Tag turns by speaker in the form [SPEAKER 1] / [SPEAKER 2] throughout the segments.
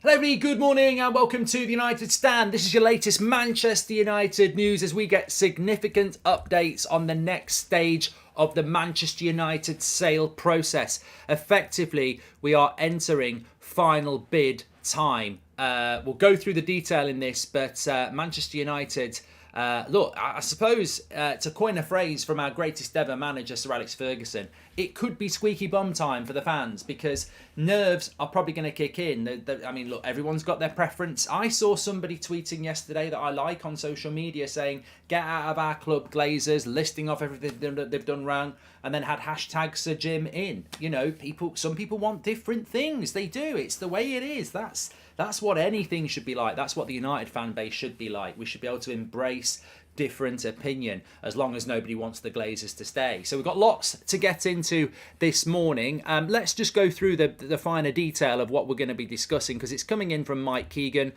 [SPEAKER 1] Hello everybody, good morning and welcome to the United Stand. This is your latest Manchester United news as we get significant updates on the next stage of the Manchester United sale process. Effectively, we are entering final bid time. We'll go through the detail in this, but Manchester United... look, I suppose to coin a phrase from our greatest ever manager, Sir Alex Ferguson, it could be squeaky bum time for the fans because nerves are probably going to kick in. I mean, look, everyone's got their preference. I saw somebody tweeting yesterday that I like on social media saying, get out of our club, Glazers, listing off everything that they've done wrong, and then had hashtag Sir Jim in. You know, some people want different things. They do. It's the way it is. That's what anything should be like. That's what the United fan base should be like. We should be able to embrace different opinion as long as nobody wants the Glazers to stay. So we've got lots to get into this morning. Let's just go through the finer detail of what we're going to be discussing because it's coming in from Mike Keegan.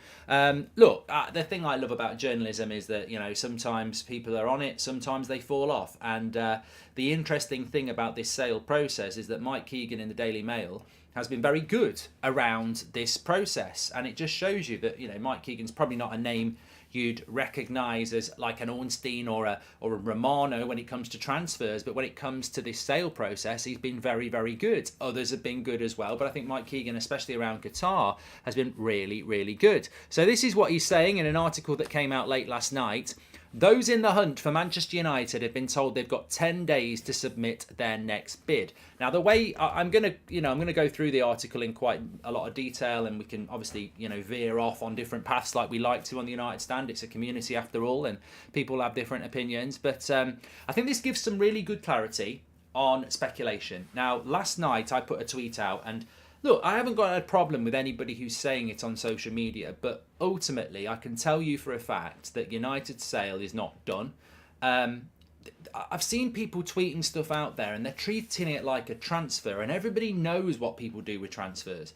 [SPEAKER 1] Look, the thing I love about journalism is that, you know, sometimes people are on it, sometimes they fall off. And the interesting thing about this sale process is that Mike Keegan in the Daily Mail has been very good around this process, and it just shows you that, you know, Mike Keegan's probably not a name you'd recognise as like an Ornstein or a Romano when it comes to transfers, but when it comes to this sale process, he's been very, very good. Others have been good as well, but I think Mike Keegan, especially around Qatar, has been really, really good. So this is what he's saying in an article that came out late last night. Those in the hunt for Manchester United have been told they've got 10 days to submit their next bid. Now, the way I'm going to go through the article in quite a lot of detail, and we can obviously, you know, veer off on different paths like we like to on the United Stand. It's a community after all, and people have different opinions. But I think this gives some really good clarity on speculation. Now, last night I put a tweet out, and look, I haven't got a problem with anybody who's saying it on social media, but ultimately I can tell you for a fact that United's sale is not done. I've seen people tweeting stuff out there and they're treating it like a transfer, and everybody knows what people do with transfers.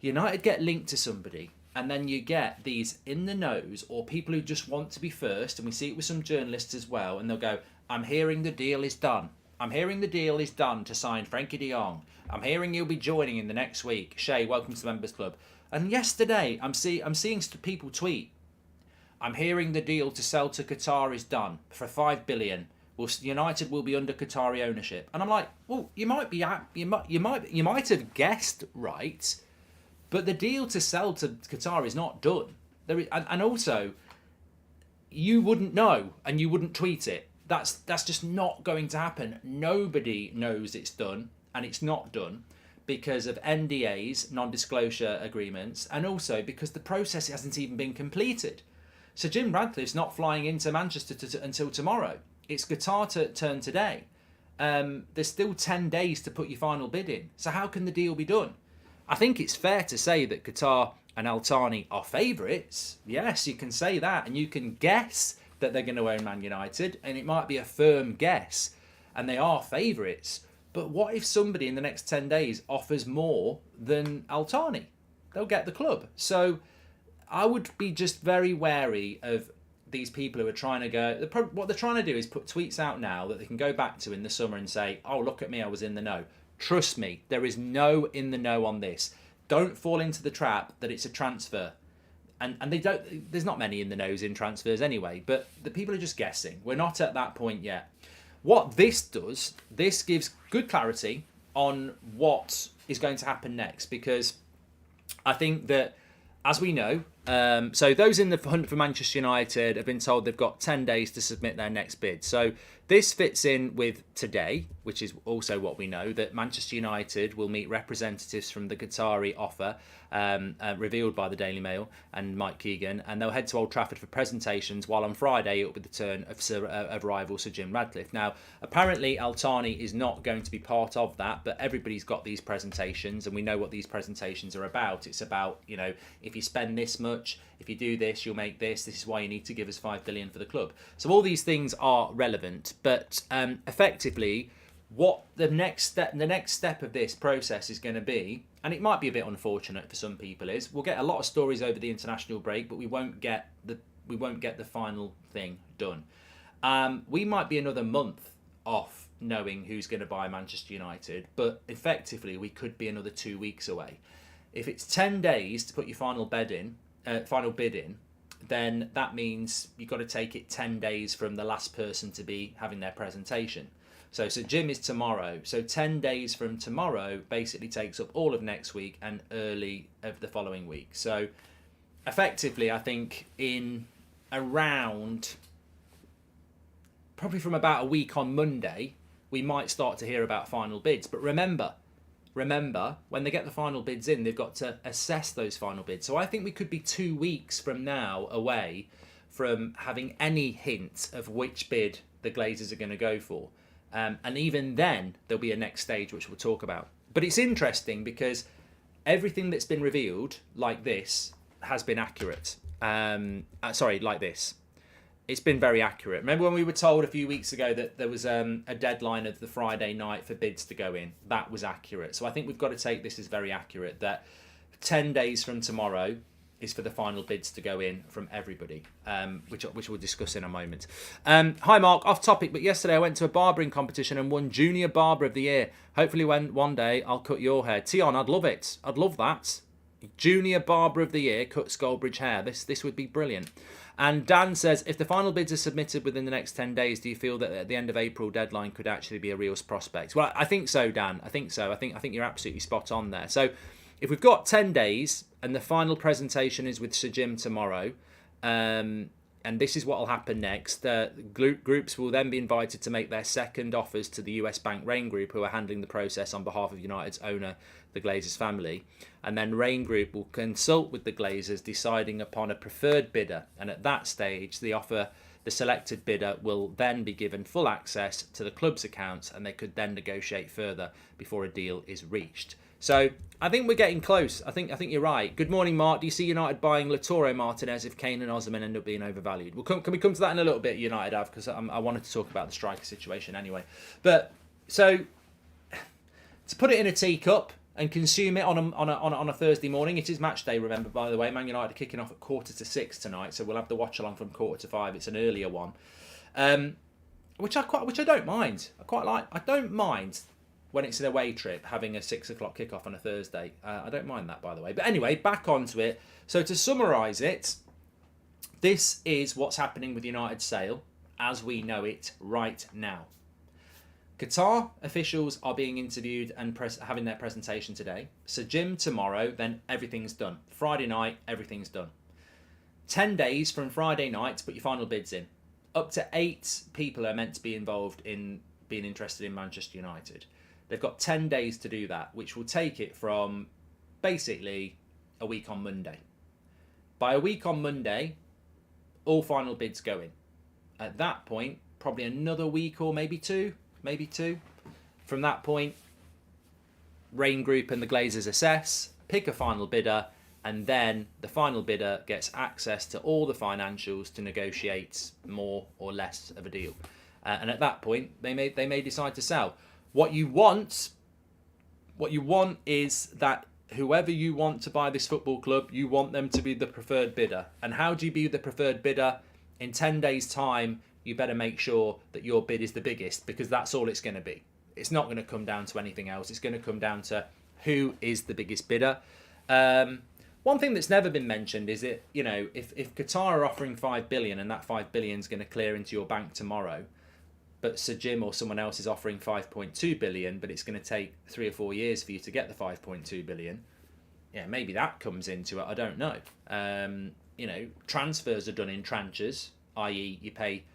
[SPEAKER 1] United get linked to somebody, and then you get these in the nose or people who just want to be first, and we see it with some journalists as well, and they'll go, I'm hearing the deal is done. I'm hearing the deal is done to sign Frankie de Jong. I'm hearing you'll be joining in the next week. Shay, welcome to the Members Club. And yesterday, I'm seeing people tweet, I'm hearing the deal to sell to Qatar is done for $5 billion. United will be under Qatari ownership. And I'm like, well, you might have guessed right, but the deal to sell to Qatar is not done. And also, you wouldn't know and you wouldn't tweet it. That's just not going to happen. Nobody knows it's done, and it's not done because of NDAs, non-disclosure agreements, and also because the process hasn't even been completed. So Jim Radcliffe's not flying into Manchester until tomorrow. It's Qatar turn today. There's still 10 days to put your final bid in. So how can the deal be done? I think it's fair to say that Qatar and Al Thani are favourites. Yes, you can say that, and you can guess that they're going to own Man United, and it might be a firm guess, and they are favourites. But what if somebody in the next 10 days offers more than Al Thani? They'll get the club. So I would be just very wary of these people who are trying to go... What they're trying to do is put tweets out now that they can go back to in the summer and say, oh, look at me, I was in the know. Trust me, there is no in the know on this. Don't fall into the trap that it's a transfer. And they don't. There's not many in the nose in transfers anyway, but the people are just guessing. We're not at that point yet. What this does, this gives good clarity on what is going to happen next, because I think that, as we know, so those in the hunt for Manchester United have been told they've got 10 days to submit their next bid. So this fits in with today, which is also what we know, that Manchester United will meet representatives from the Qatari offer, revealed by the Daily Mail and Mike Keegan, and they'll head to Old Trafford for presentations, while on Friday it will be the turn of rival Sir Jim Radcliffe. Now, apparently Al Thani is not going to be part of that, but everybody's got these presentations, and we know what these presentations are about. It's about, you know, if you spend this much, if you do this, you'll make this. This is why you need to give us $5 billion for the club. So all these things are relevant, but effectively, what the next step of this process is going to be, and it might be a bit unfortunate for some people, is we'll get a lot of stories over the international break, but we won't get the final thing done. We might be another month off knowing who's going to buy Manchester United, but effectively we could be another 2 weeks away. If it's 10 days to put your final bid in, then that means you've got to take it 10 days from the last person to be having their presentation. So Jim is tomorrow. So 10 days from tomorrow basically takes up all of next week and early of the following week. So effectively, I think in around, probably from about a week on Monday, we might start to hear about final bids. But remember, when they get the final bids in, they've got to assess those final bids. So I think we could be 2 weeks from now away from having any hint of which bid the Glazers are going to go for. And even then, there'll be a next stage, which we'll talk about. But it's interesting because everything that's been revealed, like this, has been accurate. Like this. It's been very accurate. Remember when we were told a few weeks ago that there was a deadline of the Friday night for bids to go in? That was accurate. So I think we've got to take this as very accurate, that 10 days from tomorrow is for the final bids to go in from everybody, which we'll discuss in a moment. Hi Mark, off topic, but yesterday I went to a barbering competition and won Junior Barber of the Year. Hopefully one day I'll cut your hair. Tion, I'd love it. I'd love that. Junior Barber of the Year, cut Skullbridge hair. This would be brilliant. And Dan says, if the final bids are submitted within the next 10 days, do you feel that at the end of April deadline could actually be a real prospect? Well, I think so, Dan. I think so. I think you're absolutely spot on there. So if we've got 10 days and the final presentation is with Sir Jim tomorrow, and this is what will happen next, groups will then be invited to make their second offers to the US Bank Rain Group, who are handling the process on behalf of United's owner, the Glazers family. And then Rain Group will consult with the Glazers, deciding upon a preferred bidder. And at that stage, the selected bidder will then be given full access to the club's accounts, and they could then negotiate further before a deal is reached. So I think we're getting close. I think you're right. Good morning, Mark. Do you see United buying Latoro Martinez if Kane and Osman end up being overvalued? Can we come to that in a little bit, United have, because I wanted to talk about the striker situation anyway. But so to put it in a teacup and consume it on a Thursday morning. It is match day, remember, by the way. Man United are kicking off at 5:45 tonight, so we'll have the watch along from 5:45. It's an earlier one, which I don't mind. I don't mind when it's an away trip having a 6 o'clock kickoff on a Thursday. I don't mind that, by the way. But anyway, back onto it. So to summarise it, this is what's happening with United's sale as we know it right now. Qatar officials are being interviewed and having their presentation today. Sir Jim tomorrow, then everything's done. Friday night, everything's done. 10 days from Friday night to put your final bids in. Up to 8 people are meant to be involved in being interested in Manchester United. They've got 10 days to do that, which will take it from basically a week on Monday. By a week on Monday, all final bids go in. At that point, probably another week or maybe two. From that point, Rain Group and the Glazers assess, pick a final bidder, and then the final bidder gets access to all the financials to negotiate more or less of a deal. And at that point, they may decide to sell. What you want is that whoever you want to buy this football club, you want them to be the preferred bidder. And how do you be the preferred bidder? In 10 days' time, you better make sure that your bid is the biggest, because that's all it's going to be. It's not going to come down to anything else. It's going to come down to who is the biggest bidder. One thing that's never been mentioned is that, if Qatar are offering 5 billion and that 5 billion is going to clear into your bank tomorrow, but Sir Jim or someone else is offering 5.2 billion, but it's going to take 3 or 4 years for you to get the 5.2 billion. Yeah, maybe that comes into it. I don't know. Transfers are done in tranches, i.e. you pay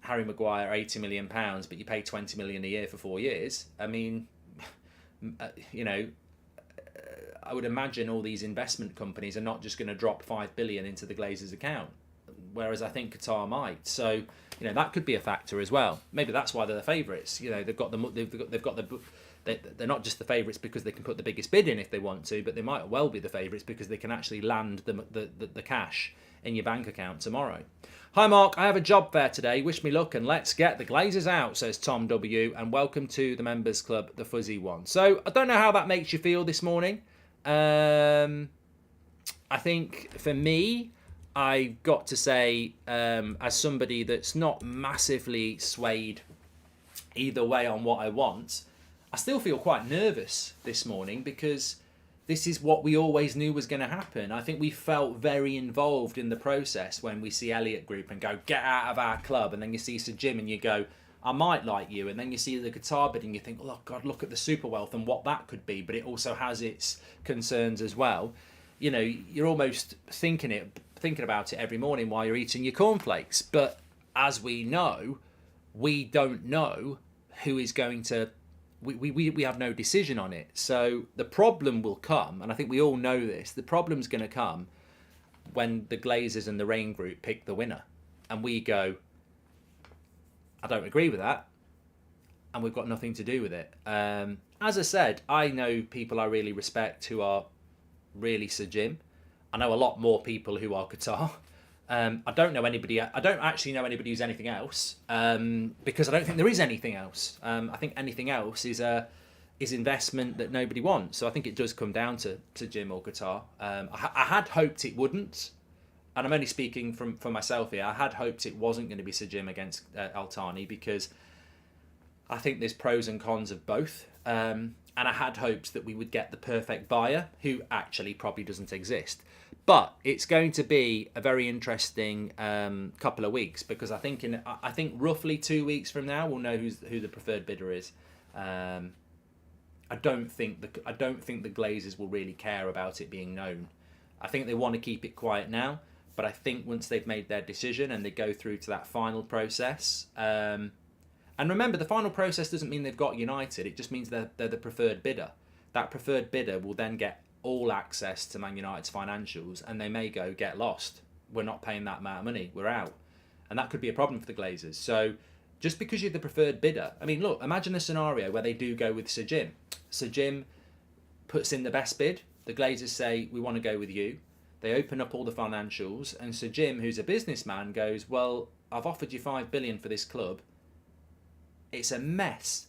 [SPEAKER 1] Harry Maguire £80 million, but you pay 20 million a year for 4 years. I mean, I would imagine all these investment companies are not just going to drop 5 billion into the Glazers' account, whereas I think Qatar might. So, that could be a factor as well. Maybe that's why they're the favourites. They're not just the favourites because they can put the biggest bid in if they want to, but they might well be the favourites because they can actually land the cash in your bank account tomorrow. Hi Mark, I have a job fair today. Wish me luck and let's get the Glazers out, says Tom W. And welcome to the members club, the fuzzy one. So I don't know how that makes you feel this morning. I think for me, I've got to say, as somebody that's not massively swayed either way on what I want, I still feel quite nervous this morning because this is what we always knew was going to happen. I think we felt very involved in the process when we see Elliott Group and go, get out of our club. And then you see Sir Jim and you go, I might like you. And then you see the Qatar bid and you think, oh, God, look at the super wealth and what that could be. But it also has its concerns as well. You know, you're almost thinking about it every morning while you're eating your cornflakes. But as we know, we don't know who is going to... We have no decision on it. So the problem will come, and I think we all know this, the problem's going to come when the Glazers and the Rain Group pick the winner. And we go, I don't agree with that. And we've got nothing to do with it. As I said, I know people I really respect who are really Sir Jim. I know a lot more people who are Qatar. I don't know anybody. I don't actually know anybody who's anything else, because I don't think there is anything else. I think anything else is investment that nobody wants. So I think it does come down to Jim or Qatar. I had hoped it wouldn't, and I'm only speaking for myself here. I had hoped it wasn't going to be Sir Jim against Al Thani, because I think there's pros and cons of both. And I had hopes that we would get the perfect buyer, who actually probably doesn't exist. But it's going to be a very interesting couple of weeks, because I think roughly 2 weeks from now we'll know who the preferred bidder is. I don't think the Glazers will really care about it being known. I think they want to keep it quiet now, but I think once they've made their decision and they go through to that final process, and remember, the final process doesn't mean they've got United. It just means they're the preferred bidder. That preferred bidder will then get all access to Man United's financials, and they may go, get lost. We're not paying that amount of money. We're out. And that could be a problem for the Glazers. So just because you're the preferred bidder, I mean, look, imagine a scenario where they do go with Sir Jim. Sir Jim puts in the best bid. The Glazers say, we want to go with you. They open up all the financials, and Sir Jim, who's a businessman, goes, well, I've offered you $5 billion for this club. It's a mess.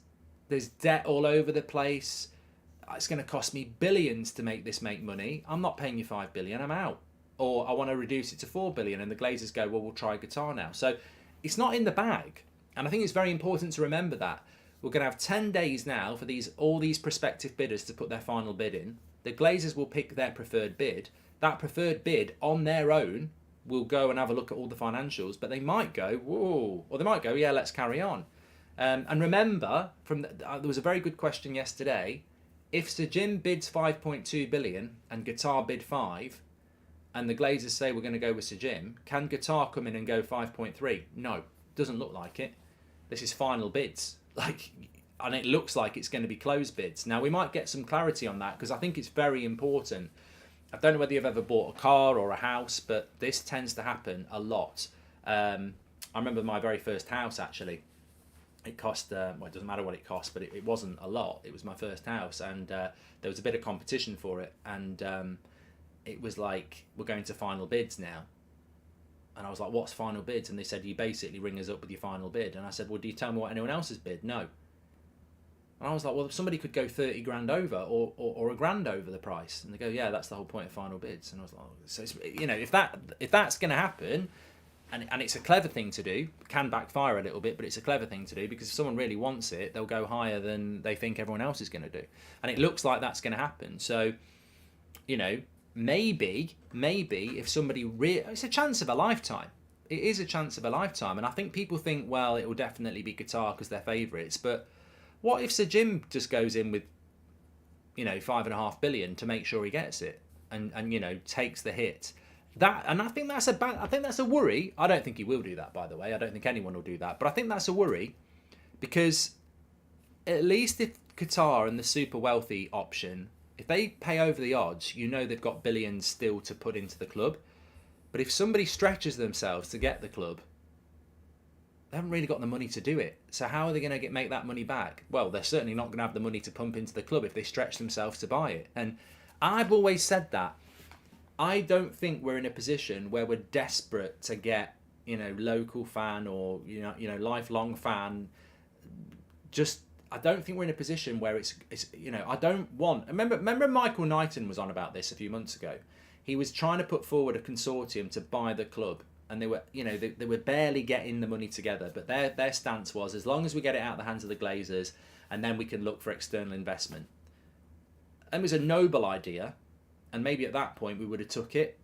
[SPEAKER 1] There's debt all over the place. It's going to cost me billions to make this make money. I'm not paying you $5 billion. I'm out. Or I want to reduce it to $4 billion. And the Glazers go, well, we'll try Qatar now. So it's not in the bag. And I think it's very important to remember that. We're going to have 10 days now for all these prospective bidders to put their final bid in. The Glazers will pick their preferred bid. That preferred bid on their own will go and have a look at all the financials. But they might go, whoa. Or they might go, yeah, let's carry on. And remember, there was a very good question yesterday. If Sir Jim bids 5.2 billion and Qatar bid 5, and the Glazers say we're going to go with Sir Jim, can Qatar come in and go 5.3? No, doesn't look like it. This is final bids, and it looks like it's going to be closed bids. Now we might get some clarity on that, because I think it's very important. I don't know whether you've ever bought a car or a house, but this tends to happen a lot. I remember my very first house actually. It cost, well, it doesn't matter what it cost, but it wasn't a lot. It was my first house, and there was a bit of competition for it, and it was like, we're going to final bids now. And I was like, what's final bids? And they said, you basically ring us up with your final bid. And I said, well, do you tell me what anyone else has bid? No. And I was like, well, if somebody could go 30 grand over or a grand over the price. And they go, yeah, that's the whole point of final bids. And I was like, so it's, you know, if that's going to happen, and it's a clever thing to do, can backfire a little bit, but it's a clever thing to do, because if someone really wants it, they'll go higher than they think everyone else is going to do. And it looks like that's going to happen. So, you know, maybe if somebody it's a chance of a lifetime. It is a chance of a lifetime. And I think people think, well, it will definitely be Qatar because they're favourites. But what if Sir Jim just goes in with, you know, 5.5 billion to make sure he gets it, and you know, takes the hit? I think that's a worry. I don't think he will do that, by the way. I don't think anyone will do that. But I think that's a worry, because at least if Qatar and the super wealthy option, if they pay over the odds, you know they've got billions still to put into the club. But if somebody stretches themselves to get the club, they haven't really got the money to do it. So how are they going to make that money back? Well, they're certainly not going to have the money to pump into the club if they stretch themselves to buy it. And I've always said that. I don't think we're in a position where we're desperate to get, you know, local fan or, you know, lifelong fan. I don't think we're in a position where it's you know, I don't want... Remember Michael Knighton was on about this a few months ago. He was trying to put forward a consortium to buy the club, and they were, you know, they were barely getting the money together. But their stance was, as long as we get it out of the hands of the Glazers, and then we can look for external investment. it was a noble idea, and maybe at that point we would have took it.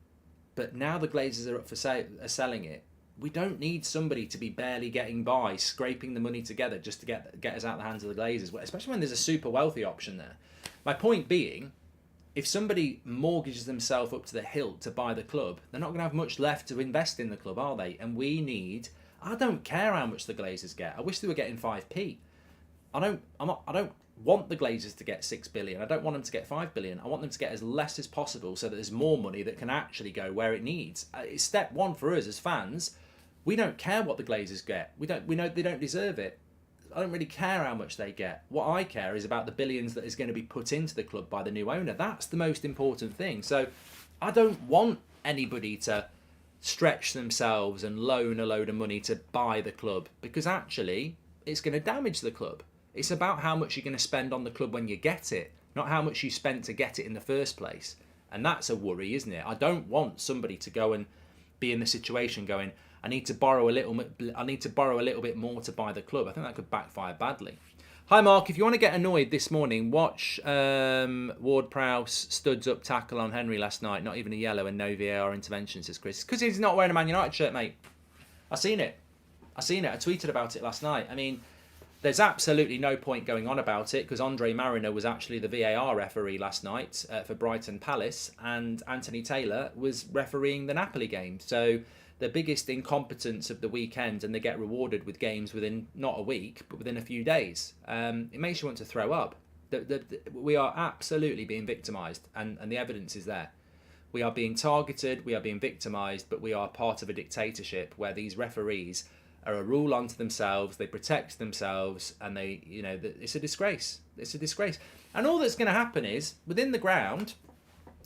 [SPEAKER 1] But now the Glazers are up for are selling it. We don't need somebody to be barely getting by, scraping the money together just to get us out of the hands of the Glazers, especially when there's a super wealthy option there. My point being, if somebody mortgages themselves up to the hilt to buy the club, they're not going to have much left to invest in the club, are they? And we need... I don't care how much the Glazers get. I wish they were getting 5p. I don't want the Glazers to get 6 billion. I don't want them to get 5 billion. I want them to get as less as possible so that there's more money that can actually go where it needs. It's step one for us as fans. We don't care what the Glazers get. We know they don't deserve it. I don't really care how much they get. What I care is about the billions that is going to be put into the club by the new owner. That's the most important thing. So I don't want anybody to stretch themselves and loan a load of money to buy the club, because actually it's going to damage the club. It's about how much you're going to spend on the club when you get it, not how much you spent to get it in the first place. And that's a worry, isn't it? I don't want somebody to go and be in the situation going, I need to borrow a little bit more to buy the club. I think that could backfire badly. Hi Mark, if you want to get annoyed this morning, watch Ward-Prowse studs up tackle on Henry last night. Not even a yellow and no VAR intervention, says Chris. Because he's not wearing a Man United shirt, mate. I seen it. I tweeted about it last night. I mean, there's absolutely no point going on about it because Andre Mariner was actually the VAR referee last night for Brighton Palace, and Anthony Taylor was refereeing the Napoli game. So the biggest incompetence of the weekend, and they get rewarded with games within not a week, but within a few days. It makes you want to throw up. We are absolutely being victimised, and the evidence is there. We are being targeted, we are being victimised, but we are part of a dictatorship where these referees are a rule unto themselves, they protect themselves, and it's a disgrace. It's a disgrace. And all that's going to happen is, within the ground,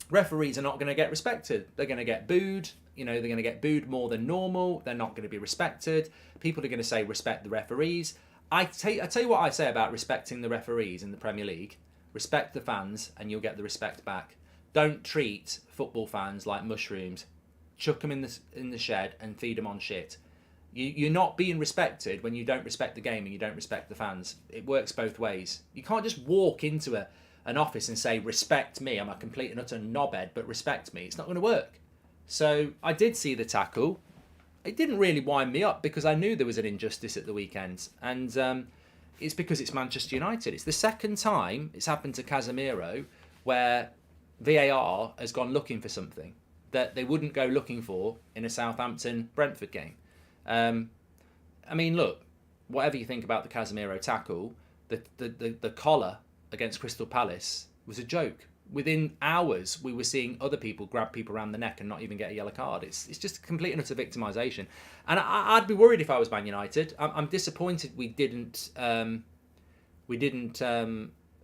[SPEAKER 1] referees are not going to get respected. They're going to get booed. They're going to get booed more than normal. They're not going to be respected. People are going to say, respect the referees. I tell you what I say about respecting the referees in the Premier League. Respect the fans and you'll get the respect back. Don't treat football fans like mushrooms. Chuck them in the shed and feed them on shit. You're not being respected when you don't respect the game and you don't respect the fans. It works both ways. You can't just walk into an office and say, respect me. I'm a complete and utter knobhead, but respect me. It's not going to work. So I did see the tackle. It didn't really wind me up because I knew there was an injustice at the weekend. And it's because it's Manchester United. It's the second time it's happened to Casemiro where VAR has gone looking for something that they wouldn't go looking for in a Southampton-Brentford game. I mean, look, whatever you think about the Casemiro tackle, the collar against Crystal Palace was a joke. Within hours, we were seeing other people grab people around the neck and not even get a yellow card. It's just complete and utter victimisation. And I'd be worried if I was Man United. I'm disappointed we didn't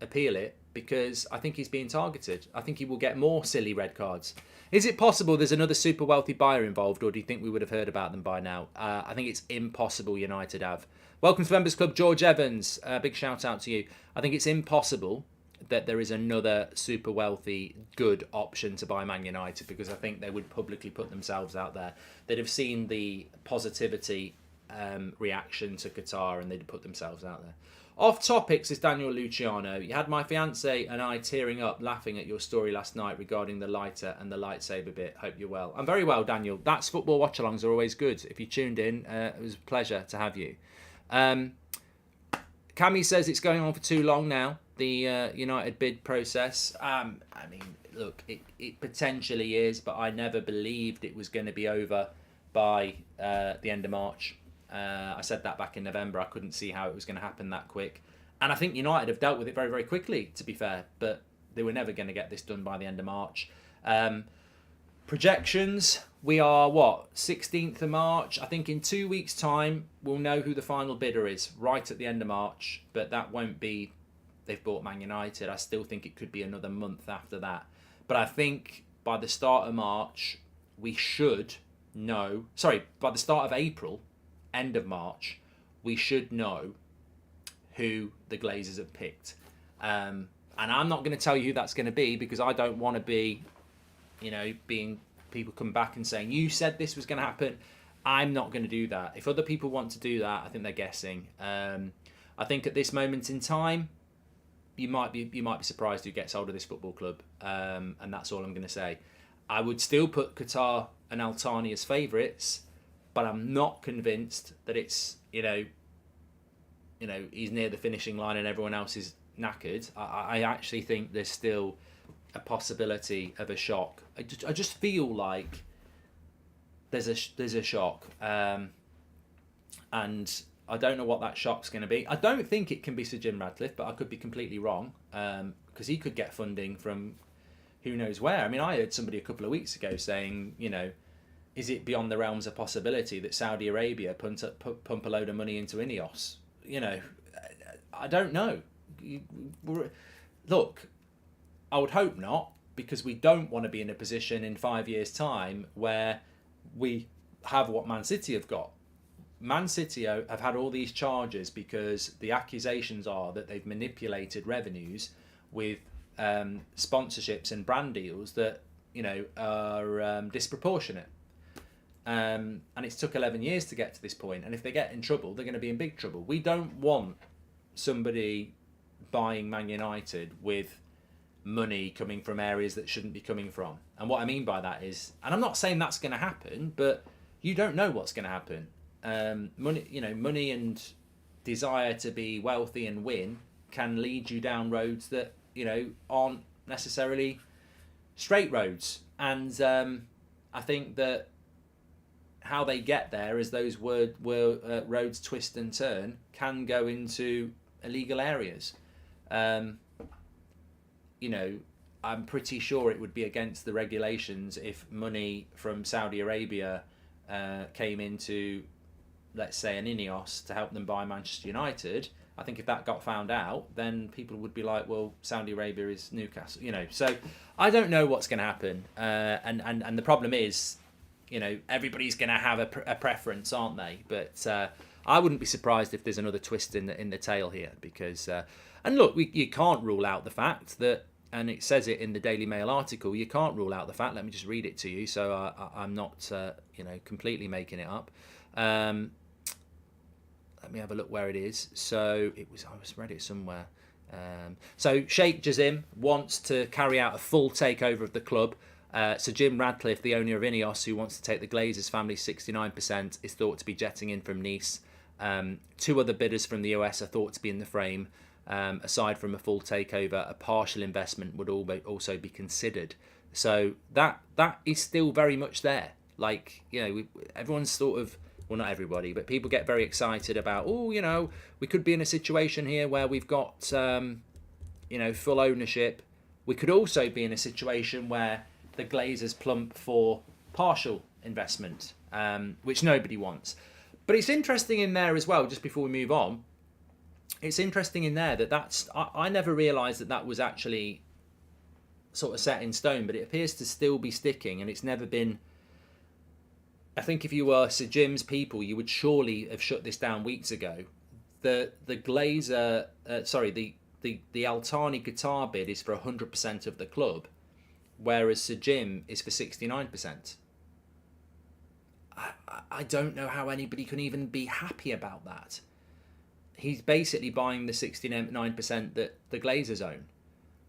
[SPEAKER 1] appeal it because I think he's being targeted. I think he will get more silly red cards. Is it possible there's another super wealthy buyer involved, or do you think we would have heard about them by now? I think it's impossible United have. Welcome to Members Club, George Evans. Big shout out to you. I think it's impossible that there is another super wealthy good option to buy Man United, because I think they would publicly put themselves out there. They'd have seen the positivity reaction to Qatar and they'd put themselves out there. Off topics is Daniel Luciano. You had my fiance and I tearing up laughing at your story last night regarding the lighter and the lightsaber bit. Hope you're well. I'm very well, Daniel. That's football watch-alongs are always good. If you tuned in, it was a pleasure to have you. Cammy says it's going on for too long now, the United bid process. I mean, look, it potentially is, but I never believed it was going to be over by the end of March. I said that back in November. I couldn't see how it was going to happen that quick. And I think United have dealt with it very, very quickly, to be fair. But they were never going to get this done by the end of March. Projections, we are, 16th of March? I think in 2 weeks' time, we'll know who the final bidder is, right at the end of March. But that won't be, they've bought Man United. I still think it could be another month after that. But I think by the start of March, we should know, by the start of April, end of March, we should know who the Glazers have picked. And I'm not going to tell you who that's going to be, because I don't want to be, being people come back and saying, you said this was going to happen. I'm not going to do that. If other people want to do that, I think they're guessing. I think at this moment in time, you might be surprised who gets hold of this football club, and that's all I'm going to say. I would still put Qatar and Al Thani as favourites, but I'm not convinced that it's he's near the finishing line and everyone else is knackered. I actually think there's still a possibility of a shock. I just feel like there's a shock, and I don't know what that shock's going to be. I don't think it can be Sir Jim Ratcliffe, but I could be completely wrong, because he could get funding from who knows where. I mean, I heard somebody a couple of weeks ago saying, is it beyond the realms of possibility that Saudi Arabia pump a load of money into Ineos? I don't know. Look, I would hope not, because we don't want to be in a position in 5 years' time where we have what Man City have got. Man City have had all these charges because the accusations are that they've manipulated revenues with sponsorships and brand deals that are disproportionate. And it's took 11 years to get to this point, and if they get in trouble, they're going to be in big trouble. We don't want somebody buying Man United with money coming from areas that shouldn't be coming from. And what I mean by that is, and I'm not saying that's going to happen, but you don't know what's going to happen. Money and desire to be wealthy and win can lead you down roads that aren't necessarily straight roads. And I think that how they get there, as those roads twist and turn, can go into illegal areas. I'm pretty sure it would be against the regulations if money from Saudi Arabia came into, let's say, an Ineos to help them buy Manchester United. I think if that got found out, then people would be like, well, Saudi Arabia is Newcastle, So I don't know what's going to happen. And the problem is, everybody's going to have a preference, aren't they? But I wouldn't be surprised if there's another twist in the tail here, because and look, you can't rule out the fact that, and it says it in the Daily Mail article, you can't rule out the fact. Let me just read it to you, so I'm not completely making it up. Let me have a look where it is. So I read it somewhere. So Sheikh Jassim wants to carry out a full takeover of the club. Sir Jim Ratcliffe, the owner of Ineos, who wants to take the Glazers family 69%, is thought to be jetting in from Nice. 2 other bidders from the US are thought to be in the frame. Aside from a full takeover, a partial investment would also be considered. So that is still very much there. Like, everyone's sort of, well, not everybody, but people get very excited about, we could be in a situation here where we've got, full ownership. We could also be in a situation where the Glazers plump for partial investment, which nobody wants. But it's interesting in there as well, just before we move on, it's interesting in there that's, I never realised that was actually sort of set in stone, but it appears to still be sticking, and it's never been. I think if you were Sir Jim's people, you would surely have shut this down weeks ago. The Glazer, the Al Thani Qatar bid is for 100% of the club, whereas Sir Jim is for 69%. I don't know how anybody can even be happy about that. He's basically buying the 69% that the Glazers own,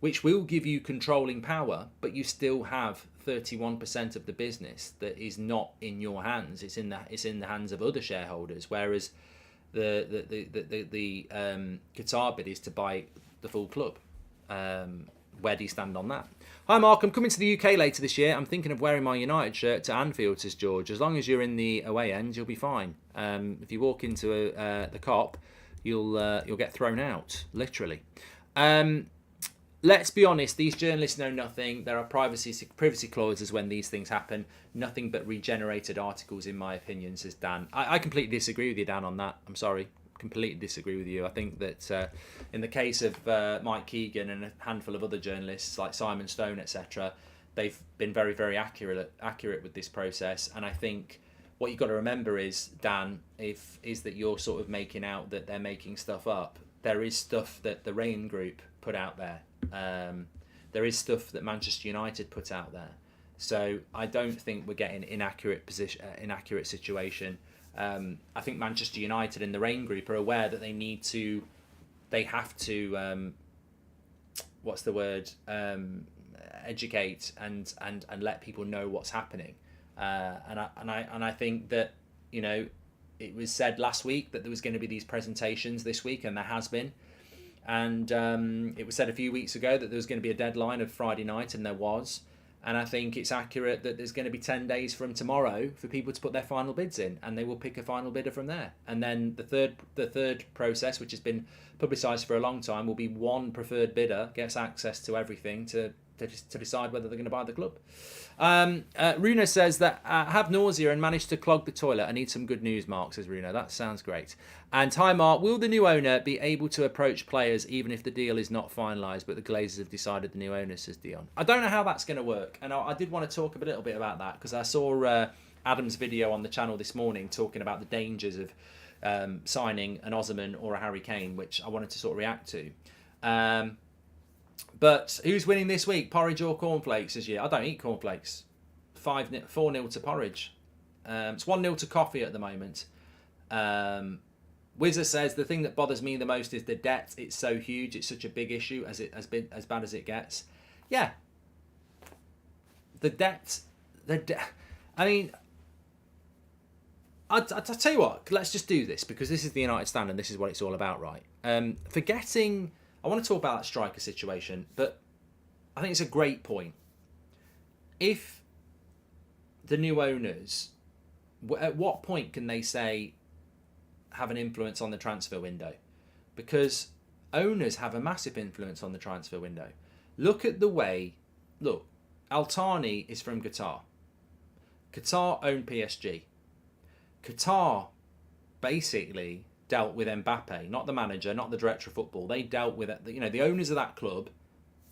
[SPEAKER 1] which will give you controlling power, but you still have 31% of the business that is not in your hands. It's in the hands of other shareholders. Whereas the Qatar bid is to buy the full club. Where do you stand on that? Hi Mark, I'm coming to the UK later this year. I'm thinking of wearing my United shirt to Anfield, says George. As long as you're in the away end, you'll be fine. If you walk into the Kop, you'll get thrown out, literally. Let's be honest, these journalists know nothing. There are privacy clauses when these things happen. Nothing but regenerated articles, in my opinion, says Dan. I completely disagree with you, Dan, on that. I'm sorry. Completely disagree with you. I think that in the case of Mike Keegan and a handful of other journalists like Simon Stone, etc., they've been very, very accurate with this process. And I think what you've got to remember is, Dan, is that you're sort of making out that they're making stuff up. There is stuff that the Rain Group put out there. There is stuff that Manchester United put out there. So I don't think we're getting inaccurate situation. I think Manchester United and the Rain Group are aware that they have to what's the word, educate and let people know what's happening. And I think that, you know, it was said last week that there was going to be these presentations this week, and there has been. And it was said a few weeks ago that there was going to be a deadline of Friday night, and there was. And I think it's accurate that there's going to be 10 days from tomorrow for people to put their final bids in, and they will pick a final bidder from there. And then the third process, which has been publicised for a long time, will be one preferred bidder gets access to everything to decide whether they're going to buy the club. Runa says that have nausea and managed to clog the toilet. I need some good news, Mark, says Runa. That sounds great. And hi, Mark. Will the new owner be able to approach players even if the deal is not finalised, but the Glazers have decided the new owner, says Dion? I don't know how that's going to work. And I did want to talk a little bit about that, because I saw Adam's video on the channel this morning talking about the dangers of signing an Osman or a Harry Kane, which I wanted to sort of react to. But who's winning this week? Porridge or cornflakes this year? I don't eat cornflakes. 4-0 to porridge. It's 1-0 to coffee at the moment. Wizard says the thing that bothers me the most is the debt. It's so huge. It's such a big issue as bad as it gets. Yeah. The debt. I mean, I'll tell you what. Let's just do this, because this is the United Stand and this is what it's all about, right? Forgetting. I want to talk about that striker situation, but I think it's a great point. If the new owners, at what point can they say have an influence on the transfer window? Because owners have a massive influence on the transfer window. Look, Al-Thani is from Qatar. Qatar own PSG. Qatar basically dealt with Mbappe, not the manager, not the director of football. They dealt with it. You know, the owners of that club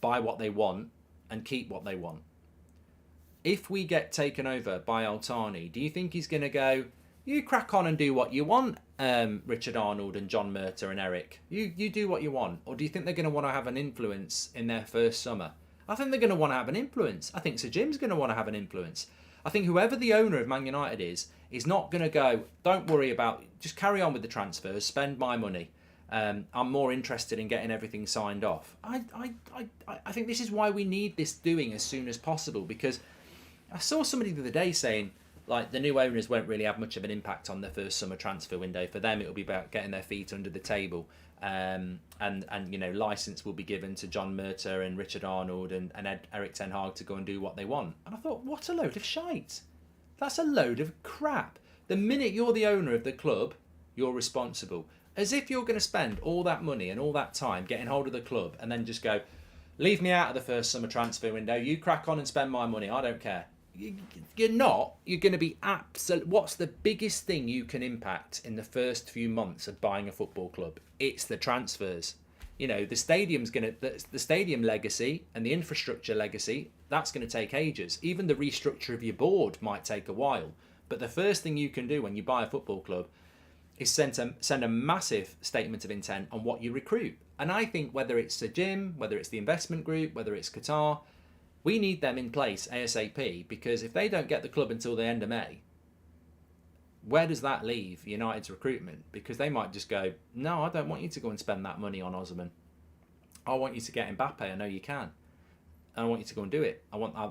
[SPEAKER 1] buy what they want and keep what they want. If we get taken over by Al-Thani, do you think he's going to go, you crack on and do what you want, Richard Arnold and John Murta and Eric? You do what you want. Or do you think they're going to want to have an influence in their first summer? I think they're going to want to have an influence. I think Sir Jim's going to want to have an influence. I think whoever the owner of Man United is not going to go, don't worry about, just carry on with the transfers, spend my money. I'm more interested in getting everything signed off. I think this is why we need this doing as soon as possible, because I saw somebody the other day saying, like, the new owners won't really have much of an impact on the first summer transfer window. For them, it'll be about getting their feet under the table. And you know, license will be given to John Murta and Richard Arnold and Eric Ten Hag to go and do what they want. And I thought, what a load of shite. That's a load of crap. The minute you're the owner of the club, you're responsible. As if you're going to spend all that money and all that time getting hold of the club and then just go, leave me out of the first summer transfer window. You crack on and spend my money. I don't care. You're not. You're going to be absolute. What's the biggest thing you can impact in the first few months of buying a football club? It's the transfers. You know, the stadium legacy and the infrastructure legacy, that's going to take ages. Even the restructure of your board might take a while. But the first thing you can do when you buy a football club is send a massive statement of intent on what you recruit. And I think whether it's Sir Jim, whether it's the investment group, whether it's Qatar, we need them in place ASAP, because if they don't get the club until the end of May, where does that leave United's recruitment? Because they might just go, no, I don't want you to go and spend that money on Osman. I want you to get Mbappe. I know you can. And I want you to go and do it.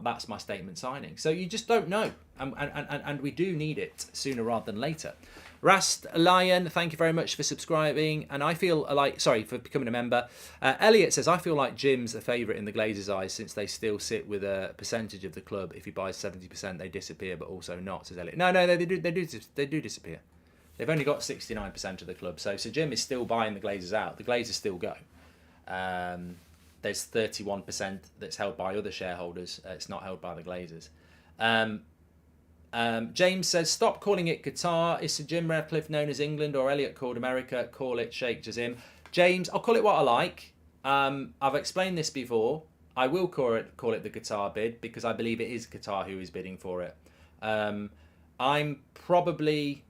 [SPEAKER 1] That's my statement signing. So you just don't know. And we do need it sooner rather than later. Rast Lion, thank you very much for subscribing. And I feel like, for becoming a member. Elliot says, I feel like Jim's a favourite in the Glazers' eyes, since they still sit with a percentage of the club. If he buys 70%, they disappear, but also not, says Elliot. No, they do disappear. They've only got 69% of the club. So Jim is still buying the Glazers out. The Glazers still go. There's 31% that's held by other shareholders. It's not held by the Glazers. James says, stop calling it Qatar. Is Sir Jim Ratcliffe known as England, or Elliot called America? Call it Sheikh Jazim. James, I'll call it what I like. I've explained this before. I will call it the Qatar bid, because I believe it is Qatar who is bidding for it. I'm probably...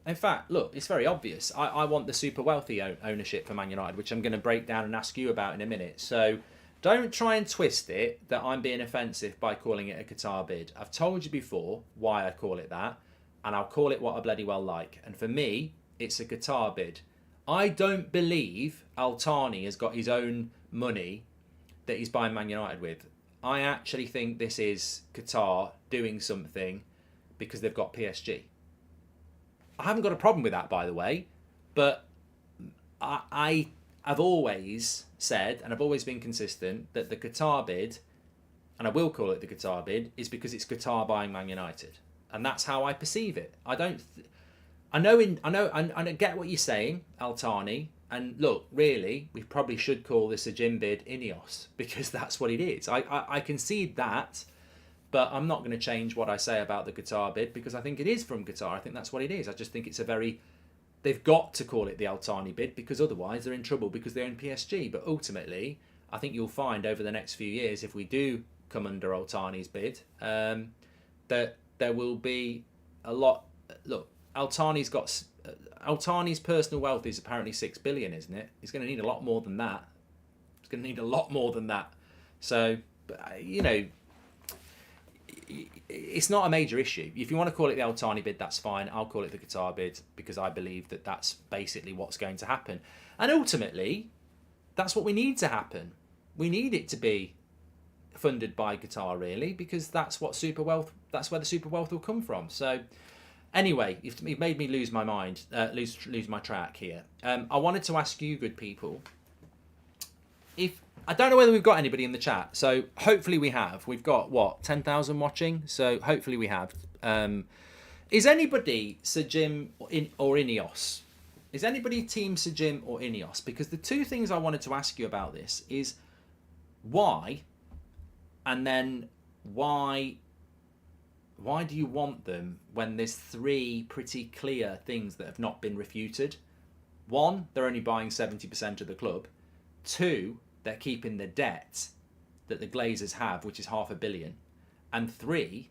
[SPEAKER 1] In fact, look, it's very obvious. I want the super wealthy ownership for Man United, which I'm going to break down and ask you about in a minute. So don't try and twist it that I'm being offensive by calling it a Qatar bid. I've told you before why I call it that, and I'll call it what I bloody well like. And for me, it's a Qatar bid. I don't believe Al-Thani has got his own money that he's buying Man United with. I actually think this is Qatar doing something because they've got PSG. I haven't got a problem with that, by the way, but I have always said, and I've always been consistent, that the Qatar bid, and I will call it the Qatar bid, is because it's Qatar buying Man United, and that's how I perceive it. I get what you're saying, Al-Thani, and look, really, we probably should call this a Jim bid Ineos, because that's what it is. I concede that, but I'm not going to change what I say about the Qatar bid, because I think it is from Qatar. I think that's what it is. I just think it's they've got to call it the Al-Thani bid, because otherwise they're in trouble because they own PSG. But ultimately, I think you'll find over the next few years, if we do come under Al-Thani's bid, that there will be a lot. Look, Al-Thani's personal wealth is apparently 6 billion, isn't it? He's going to need a lot more than that. He's going to need a lot more than that. So, it's not a major issue. If you want to call it the Al-Thani bid, that's fine. I'll call it the Qatar bid, because I believe that that's basically what's going to happen. And ultimately, that's what we need to happen. We need it to be funded by Qatar, really, because that's where the super wealth will come from. So anyway, it made me lose my mind, lose my track here. I wanted to ask you, good people, I don't know whether we've got anybody in the chat, so hopefully we have. We've got, 10,000 watching, so hopefully we have. Is anybody Sir Jim or Ineos? Is anybody Team Sir Jim or Ineos? Because the two things I wanted to ask you about this is why, and then why do you want them when there's three pretty clear things that have not been refuted? One, they're only buying 70% of the club. Two, they're keeping the debt that the Glazers have, which is $500 million. And three,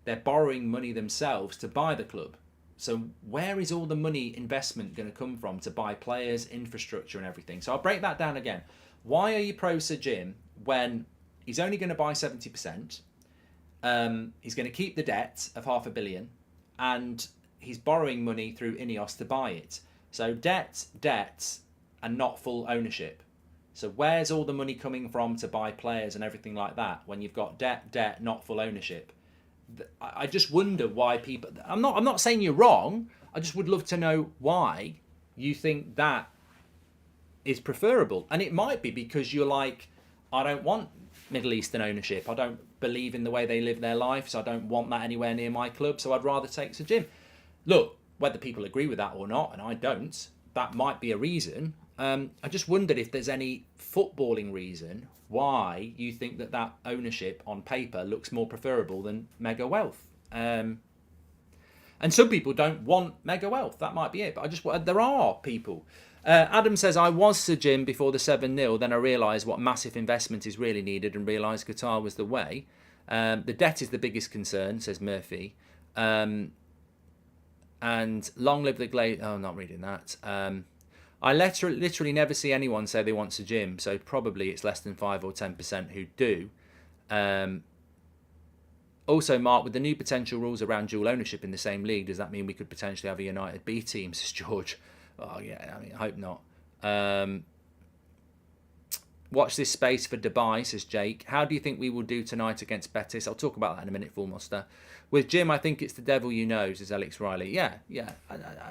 [SPEAKER 1] they're borrowing money themselves to buy the club. So where is all the money investment going to come from to buy players, infrastructure and everything? So I'll break that down again. Why are you pro Sir Jim when he's only going to buy 70%? He's going to keep the debt of $500 million, and he's borrowing money through Ineos to buy it. So debt, and not full ownership. So where's all the money coming from to buy players and everything like that when you've got debt, not full ownership? I just wonder why people. I'm not saying you're wrong. I just would love to know why you think that is preferable. And it might be because you're like, I don't want Middle Eastern ownership. I don't believe in the way they live their life, so I don't want that anywhere near my club. So I'd rather take Sir Jim. Look, whether people agree with that or not, and I don't, that might be a reason. I just wondered if there's any footballing reason why you think that ownership on paper looks more preferable than mega wealth. And some people don't want mega wealth. That might be it. But there are people. Adam says, I was Sir Jim before the 7-0. Then I realised what massive investment is really needed and realised Qatar was the way. The debt is the biggest concern, says Murphy. And long live the Glaze. Oh, not reading that. I literally never see anyone say they want Sir Jim, so probably it's less than 5 or 10% who do. Also, Mark, with the new potential rules around dual ownership in the same league, does that mean we could potentially have a United B team, says George? Oh, yeah, I hope not. Watch this space for Dubai, says Jake. How do you think we will do tonight against Betis? I'll talk about that in a minute, Fullmonster. With Jim, I think it's the devil you know, says Alex Riley. Yeah.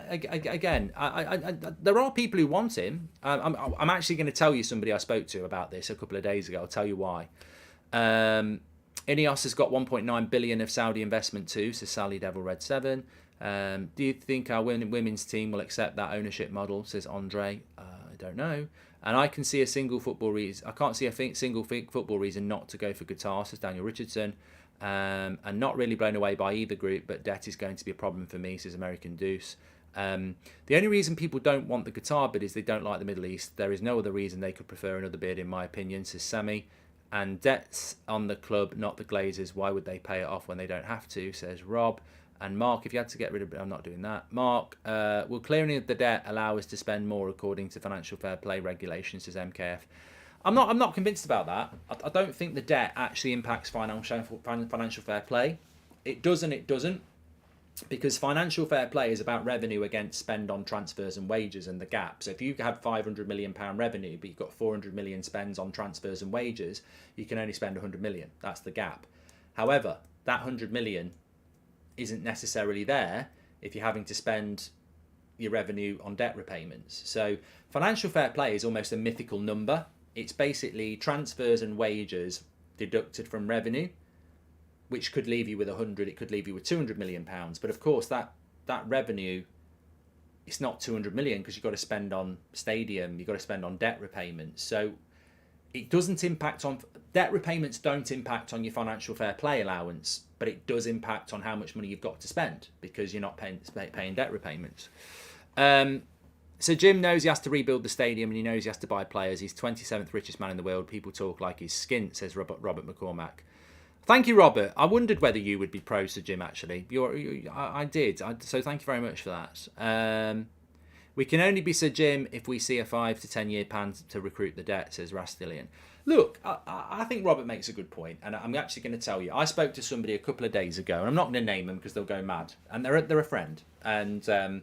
[SPEAKER 1] Again, there are people who want him. I'm actually going to tell you somebody I spoke to about this a couple of days ago. I'll tell you why. Ineos has got 1.9 billion of Saudi investment too, says Sally Devil Red 7. Do you think our women's team will accept that ownership model, says Andre. I don't know. And I can see a single football reason. I can't see a single football reason not to go for Qatar, says Daniel Richardson. And not really blown away by either group, but debt is going to be a problem for me, says American Deuce. The only reason people don't want the Qatar bid is they don't like the Middle East. There is no other reason they could prefer another bid, in my opinion, says Sammy. And debt's on the club, not the Glazers. Why would they pay it off when they don't have to, says Rob. And Mark, if you had to get rid of it, I'm not doing that. Mark, will clearing of the debt allow us to spend more according to financial fair play regulations, says MKF. I'm not convinced about that. I don't think the debt actually impacts financial fair play. It does and it doesn't. because financial fair play is about revenue against spend on transfers and wages and the gap. So if you have £500 million revenue, but you've got 400 million spends on transfers and wages, you can only spend 100 million. That's the gap. However, that 100 million isn't necessarily there if you're having to spend your revenue on debt repayments. So financial fair play is almost a mythical number. It's basically transfers and wages deducted from revenue, which could leave you with 100, it could leave you with 200 million pounds. But of course, that revenue, it's not 200 million because you've got to spend on stadium, you've got to spend on debt repayments. So it doesn't impact on, debt repayments don't impact on your financial fair play allowance, but it does impact on how much money you've got to spend because you're not paying debt repayments. So Jim knows he has to rebuild the stadium and he knows he has to buy players. He's 27th richest man in the world. People talk like he's skint, says Robert McCormack. Thank you, Robert. I wondered whether you would be pro Sir Jim, actually. I did. So thank you very much for that. We can only be Sir Jim if we see a 5 to 10 year plan to recruit the debt, says Rastilian. Look, I think Robert makes a good point, and I'm actually going to tell you. I spoke to somebody a couple of days ago, and I'm not going to name them because they'll go mad. And they're a friend. And,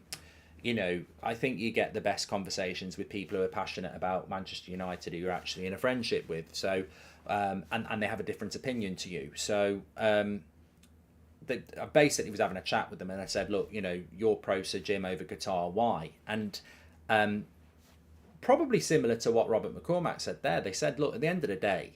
[SPEAKER 1] you know, I think you get the best conversations with people who are passionate about Manchester United, who you're actually in a friendship with. So, and they have a different opinion to you. So, I basically was having a chat with them, and I said, look, you know, you're pro Sir Jim over Qatar. Why? And probably similar to what Robert McCormack said there. They said, look, at the end of the day,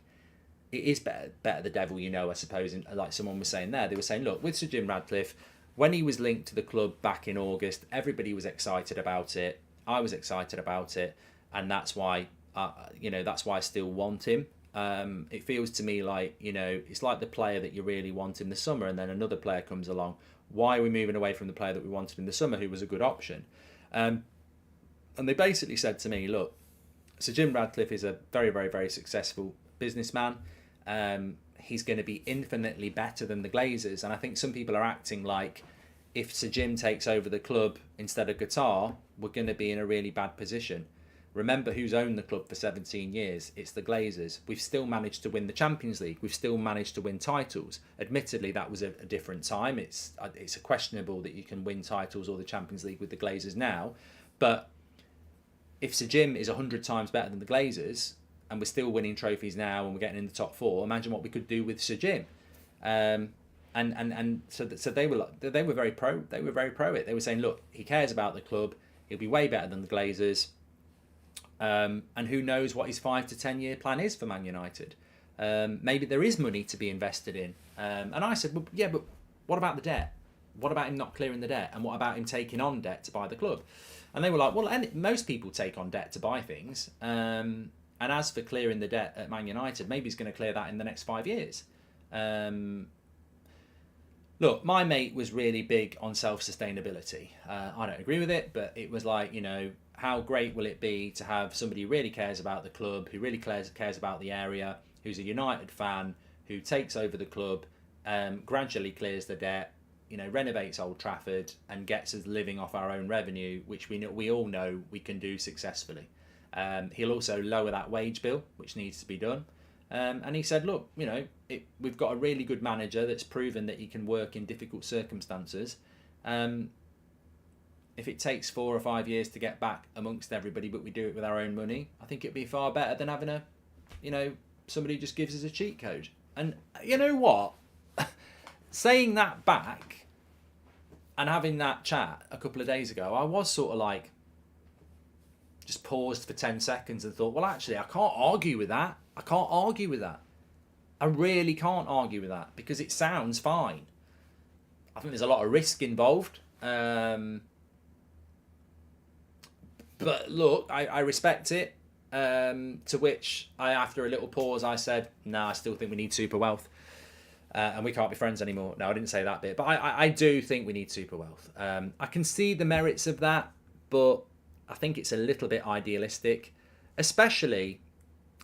[SPEAKER 1] it is better the devil you know, I suppose. And like someone was saying there, they were saying, look, with Sir Jim Radcliffe, when he was linked to the club back in August, everybody was excited about it. I was excited about it, and that's why, that's why I still want him. It feels to me like, you know, it's like the player that you really want in the summer, and then another player comes along. Why are we moving away from the player that we wanted in the summer, who was a good option? And they basically said to me, look, Sir Jim Radcliffe is a very, very, very successful businessman. He's going to be infinitely better than the Glazers. And I think some people are acting like if Sir Jim takes over the club instead of Qatar, we're going to be in a really bad position. Remember who's owned the club for 17 years. It's the Glazers. We've still managed to win the Champions League. We've still managed to win titles. Admittedly, that was a different time. It's questionable that you can win titles or the Champions League with the Glazers now. But if Sir Jim is 100 times better than the Glazers, and we're still winning trophies now and we're getting in the top four, imagine what we could do with Sir Jim. So they were very pro. They were very pro it. They were saying, look, he cares about the club. He'll be way better than the Glazers. And who knows what his 5 to 10 year plan is for Man United. Maybe there is money to be invested in. And I said, well, yeah, but what about the debt? What about him not clearing the debt? And what about him taking on debt to buy the club? And they were like, well, most people take on debt to buy things. And as for clearing the debt at Man United, maybe he's going to clear that in the next 5 years. Look, my mate was really big on self-sustainability. I don't agree with it, but it was like, you know, how great will it be to have somebody who really cares about the club, who really cares about the area, who's a United fan, who takes over the club, gradually clears the debt, you know, renovates Old Trafford and gets us living off our own revenue, which we all know we can do successfully. He'll also lower that wage bill, which needs to be done. And he said, look, you know, we've got a really good manager that's proven that he can work in difficult circumstances. If it takes 4 or 5 years to get back amongst everybody, but we do it with our own money, I think it'd be far better than having somebody who just gives us a cheat code. And you know what? Saying that back and having that chat a couple of days ago, I was sort of like, just paused for 10 seconds and thought, well, actually, I can't argue with that. I can't argue with that. I really can't argue with that because it sounds fine. I think there's a lot of risk involved. But look, I respect it. To which after a little pause, I said, no, I still think we need super wealth. And we can't be friends anymore. No, I didn't say that bit. But I do think we need super wealth. I can see the merits of that, but I think it's a little bit idealistic, especially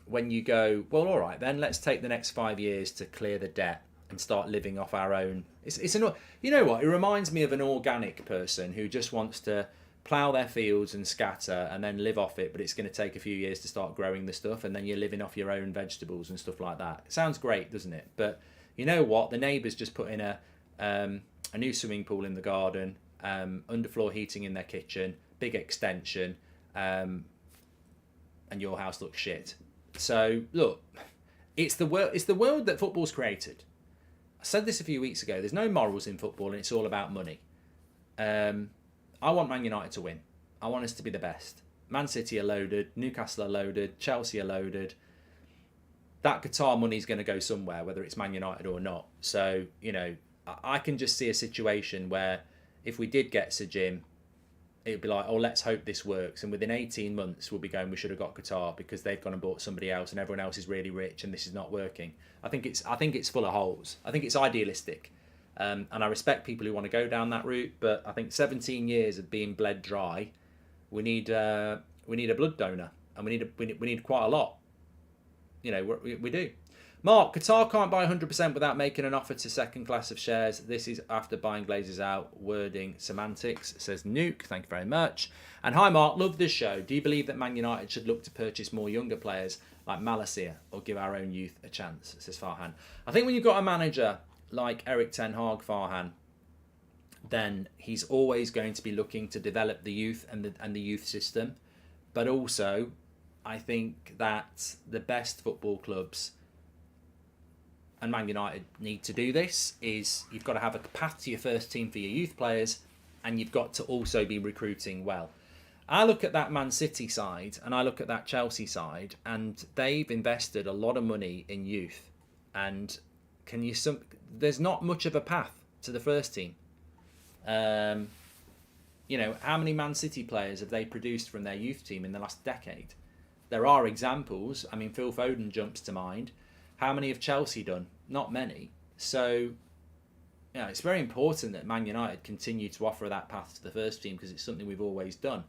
[SPEAKER 1] when you go, well, all right, then let's take the next 5 years to clear the debt and start living off our own. You know what? It reminds me of an organic person who just wants to plough their fields and scatter and then live off it, but it's going to take a few years to start growing the stuff, and then you're living off your own vegetables and stuff like that. It sounds great, doesn't it? But you know what? The neighbour's just put in a a new swimming pool in the garden, underfloor heating in their kitchen, big extension, and your house looks shit. So look, it's the world that football's created. I said this a few weeks ago. There's no morals in football, and it's all about money. I want Man United to win. I want us to be the best. Man City are loaded, Newcastle are loaded, Chelsea are loaded. That Qatar money is going to go somewhere, whether it's Man United or not. So, you know, I can just see a situation where if we did get Sir Jim, it'd be like, oh, let's hope this works. And within 18 months, we'll be going, we should have got Qatar because they've gone and bought somebody else and everyone else is really rich and this is not working. I think it's full of holes. I think it's idealistic. And I respect people who want to go down that route, but I think 17 years of being bled dry, we need a blood donor, and we need quite a lot. You know, we do. Mark, Qatar can't buy 100% without making an offer to second class of shares. This is after buying Glazers out. Wording semantics, says Nuke. Thank you very much. And hi, Mark. Love this show. Do you believe that Man United should look to purchase more younger players like Malacia or give our own youth a chance? Says Farhan. I think when you've got a manager like Eric Ten Hag, Farhan, then he's always going to be looking to develop the youth and the youth system. But also, I think that the best football clubs, and Man United need to do this, is you've got to have a path to your first team for your youth players, and you've got to also be recruiting well. I look at that Man City side and I look at that Chelsea side, and they've invested a lot of money in youth, and there's not much of a path to the first team. You know, how many Man City players have they produced from their youth team in the last decade? There are examples. I mean, Phil Foden jumps to mind. How many have Chelsea done? Not many. So, you know, it's very important that Man United continue to offer that path to the first team because it's something we've always done.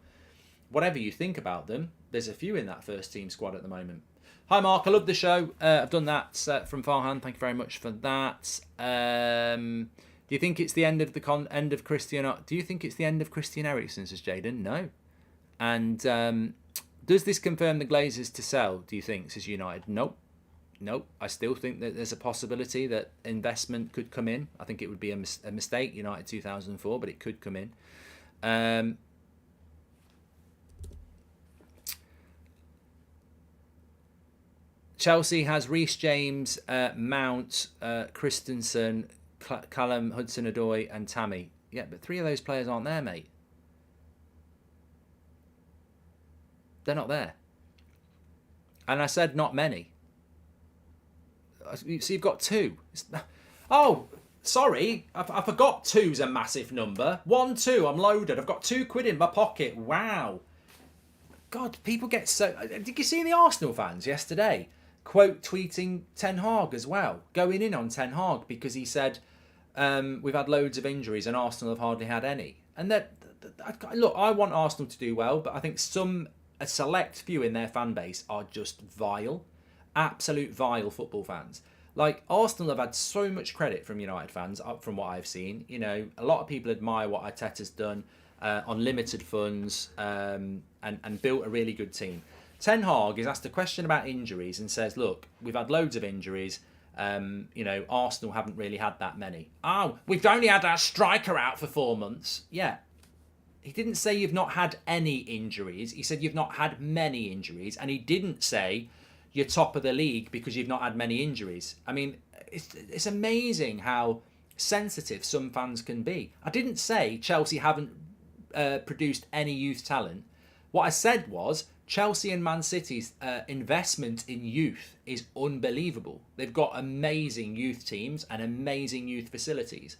[SPEAKER 1] Whatever you think about them, there's a few in that first team squad at the moment. Hi, Mark. I love the show. I've done that from Farhan. Thank you very much for that. Do you think it's the end of the end of Christian? Do you think it's the end of Christian Eriksen, says Jaden? No. And does this confirm the Glazers to sell, do you think, says United? Nope. I still think that there's a possibility that investment could come in. I think it would be a mistake, United 2004, but it could come in. Chelsea has Reece James, Mount, Christensen, Callum Hudson-Odoi and Tammy. Yeah, but 3 of those players aren't there, mate. They're not there. And I said not many. So you've got 2. Oh, sorry. I forgot 2's a massive number. 1, 2, I'm loaded. I've got £2 in my pocket. Wow. God, people get so... Did you see the Arsenal fans yesterday quote tweeting Ten Hag as well? Going in on Ten Hag because he said, we've had loads of injuries and Arsenal have hardly had any. And look, I want Arsenal to do well, but I think a select few in their fan base are just vile. Absolute vile football fans. Like, Arsenal have had so much credit from United fans, up from what I've seen. You know, a lot of people admire what Arteta's done on limited funds and built a really good team. Ten Hag is asked a question about injuries and says, look, we've had loads of injuries. You know, Arsenal haven't really had that many. Oh, we've only had our striker out for 4 months. Yeah. He didn't say you've not had any injuries. He said you've not had many injuries. And he didn't say you're top of the league because you've not had many injuries. I mean, it's amazing how sensitive some fans can be. I didn't say Chelsea haven't produced any youth talent. What I said was Chelsea and Man City's investment in youth is unbelievable. They've got amazing youth teams and amazing youth facilities.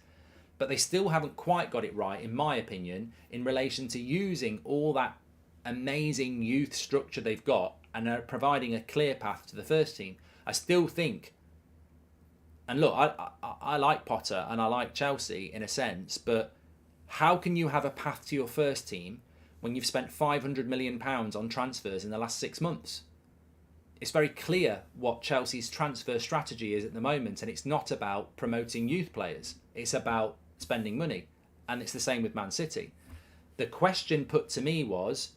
[SPEAKER 1] But they still haven't quite got it right, in my opinion, in relation to using all that amazing youth structure they've got and are providing a clear path to the first team. I still think, and look, I like Potter and I like Chelsea in a sense, but how can you have a path to your first team when you've spent £500 million on transfers in the last 6 months? It's very clear what Chelsea's transfer strategy is at the moment, and it's not about promoting youth players. It's about spending money, and it's the same with Man City. The question put to me was,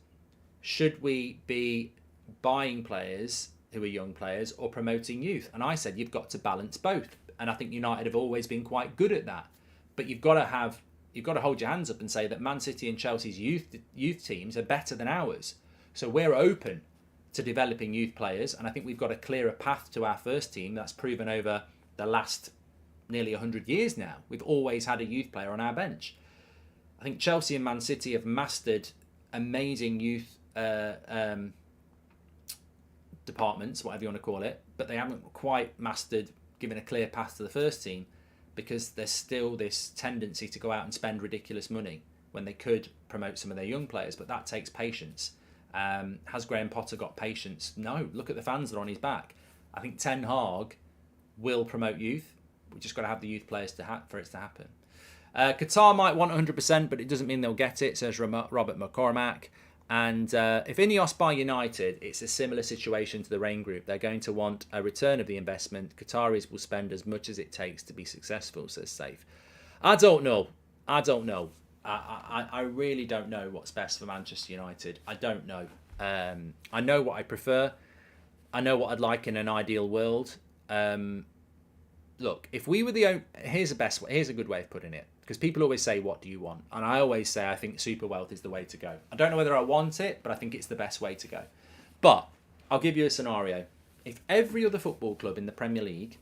[SPEAKER 1] should we be buying players who are young players or promoting youth? And I said you've got to balance both, and I think United have always been quite good at that. But you've got to hold your hands up and say that Man City and Chelsea's youth teams are better than ours. So we're open to developing youth players, and I think we've got a clearer path to our first team. That's proven over the last nearly 100 years now. We've always had a youth player on our bench. I think Chelsea and Man City have mastered amazing youth departments, whatever you want to call it, but they haven't quite mastered giving a clear path to the first team, because there's still this tendency to go out and spend ridiculous money when they could promote some of their young players, but that takes patience. Has Graham Potter got patience? No. Look at the fans that are on his back. I think Ten Hag will promote youth. We've just got to have the youth players for it to happen. Qatar might want 100%, but it doesn't mean they'll get it, says Robert McCormack. And if Ineos buy United, it's a similar situation to the Rain Group. They're going to want a return of the investment. Qataris will spend as much as it takes to be successful, says Safe. I don't know. I really don't know what's best for Manchester United. I don't know. I know what I prefer. I know what I'd like in an ideal world. Look, if we were the here's a good way of putting it, because people always say, what do you want? And I always say, I think super wealth is the way to go. I don't know whether I want it, but I think it's the best way to go. But I'll give you a scenario. If every other football club in the Premier League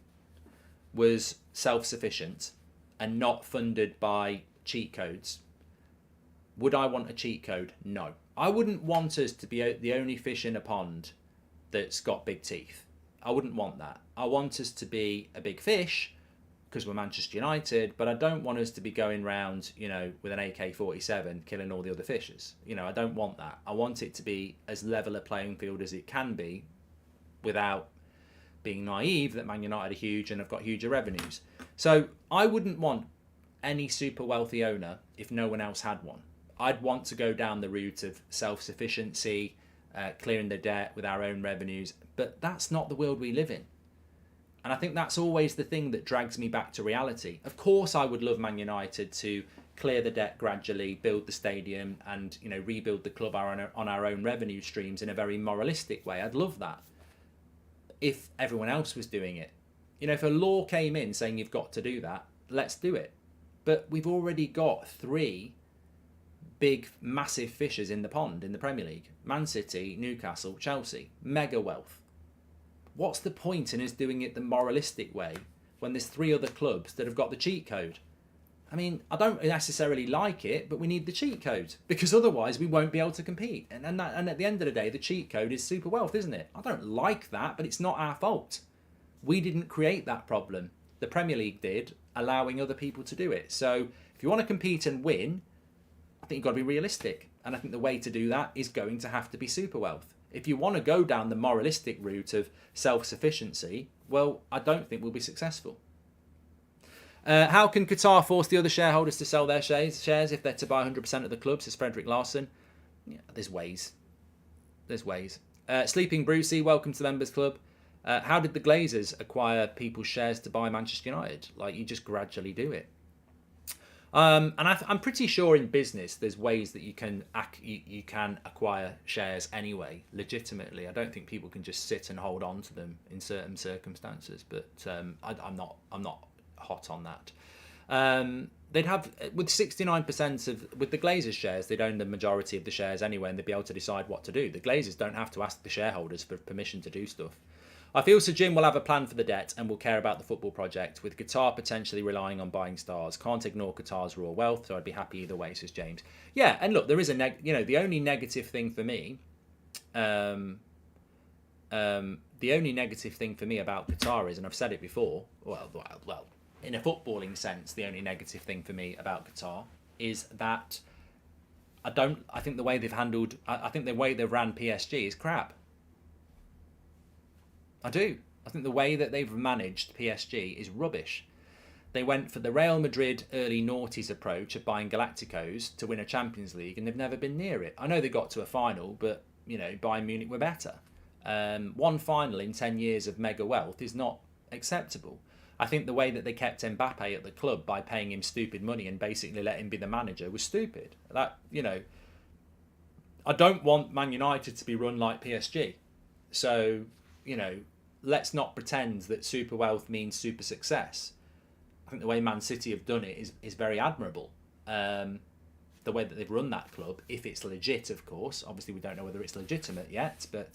[SPEAKER 1] was self-sufficient and not funded by cheat codes, would I want a cheat code? No. I wouldn't want us to be the only fish in a pond that's got big teeth. I wouldn't want that. I want us to be a big fish because we're Manchester United, but I don't want us to be going round, with an AK-47 killing all the other fishes. I don't want that. I want it to be as level a playing field as it can be, without being naive that Man United are huge and have got huger revenues. So I wouldn't want any super wealthy owner if no one else had one. I'd want to go down the route of self-sufficiency, clearing the debt with our own revenues, but that's not the world we live in. And I think that's always the thing that drags me back to reality. Of course, I would love Man United to clear the debt gradually, build the stadium, and rebuild the club on our own revenue streams in a very moralistic way. I'd love that if everyone else was doing it. If a law came in saying you've got to do that, let's do it. But we've already got 3 big, massive fishes in the pond in the Premier League. Man City, Newcastle, Chelsea. Mega wealth. What's the point in us doing it the moralistic way when there's 3 other clubs that have got the cheat code? I mean, I don't necessarily like it, but we need the cheat code, because otherwise we won't be able to compete. And at the end of the day, the cheat code is super wealth, isn't it? I don't like that, but it's not our fault. We didn't create that problem. The Premier League did, allowing other people to do it. So if you want to compete and win, I think you've got to be realistic. And I think the way to do that is going to have to be super wealth. If you want to go down the moralistic route of self-sufficiency, well, I don't think we'll be successful. How can Qatar force the other shareholders to sell their shares if they're to buy 100% of the club, says Frederick Larson? Yeah, there's ways. Sleeping Brucey, welcome to the Members Club. How did the Glazers acquire people's shares to buy Manchester United? You just gradually do it. And I'm pretty sure in business there's ways that you can acquire shares anyway, legitimately. I don't think people can just sit and hold on to them in certain circumstances, but I'm not hot on that. They'd have, with 69% with the Glazers shares, they'd own the majority of the shares anyway, and they'd be able to decide what to do. The Glazers don't have to ask the shareholders for permission to do stuff. I feel Sir Jim will have a plan for the debt and will care about the football project, with Qatar potentially relying on buying stars. Can't ignore Qatar's raw wealth, so I'd be happy either way, says James. Yeah, and look, there is the only negative thing for me, the only negative thing for me about Qatar is, and I've said it before, well, in a footballing sense, the only negative thing for me about Qatar is that I think the way they've ran PSG is crap. I do. I think the way that they've managed PSG is rubbish. They went for the Real Madrid early noughties approach of buying Galacticos to win a Champions League, and they've never been near it. I know they got to a final, but Bayern Munich were better. One final in 10 years of mega wealth is not acceptable. I think the way that they kept Mbappe at the club by paying him stupid money and basically let him be the manager was stupid. I don't want Man United to be run like PSG. So, let's not pretend that super wealth means super success. I think the way Man City have done it is very admirable. The way that they've run that club, if it's legit, of course. Obviously, we don't know whether it's legitimate yet, but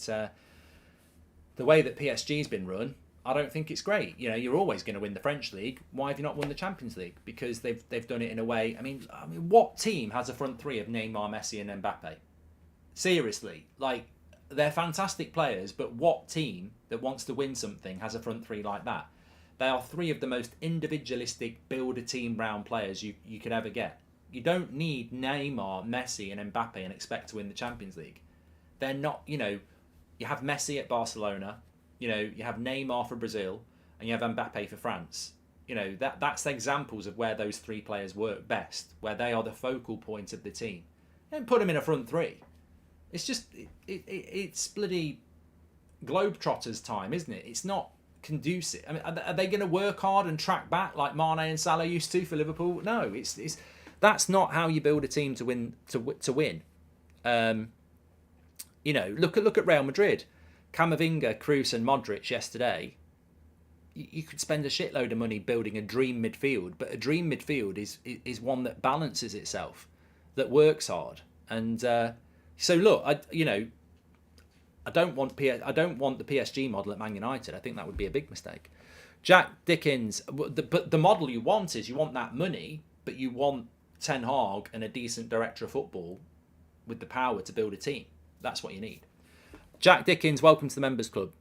[SPEAKER 1] the way that PSG's been run, I don't think it's great. You know, you're always going to win the French league. Why have you not won the Champions League? Because they've done it in a way. I mean, what team has a front three of Neymar, Messi, and Mbappe? Seriously, like, they're fantastic players, but what team that wants to win something has a front three like that? They are three of the most individualistic, build a team round players you could ever get. You don't need Neymar, Messi, and Mbappe and expect to win the Champions League. They're not, you know, you have Messi at Barcelona, you know, you have Neymar for Brazil, and you have Mbappe for France. You know, that's examples of where those three players work best, where they are the focal point of the team. Don't put them in a front three. It's just, it's bloody Globetrotters time, isn't it? It's not conducive. I mean, are they going to work hard and track back like Mane and Salah used to for Liverpool? No, that's not how you build a team to win. You know, look at Real Madrid, Camavinga, Kroos, and Modric yesterday. You could spend a shitload of money building a dream midfield, but a dream midfield is one that balances itself, that works hard. And so look, I don't want the PSG model at Man United. I think that would be a big mistake. Jack Dickens, but the model you want is you want that money, but you want Ten Hag and a decent director of football with the power to build a team. That's what you need. Jack Dickens, welcome to the Members Club.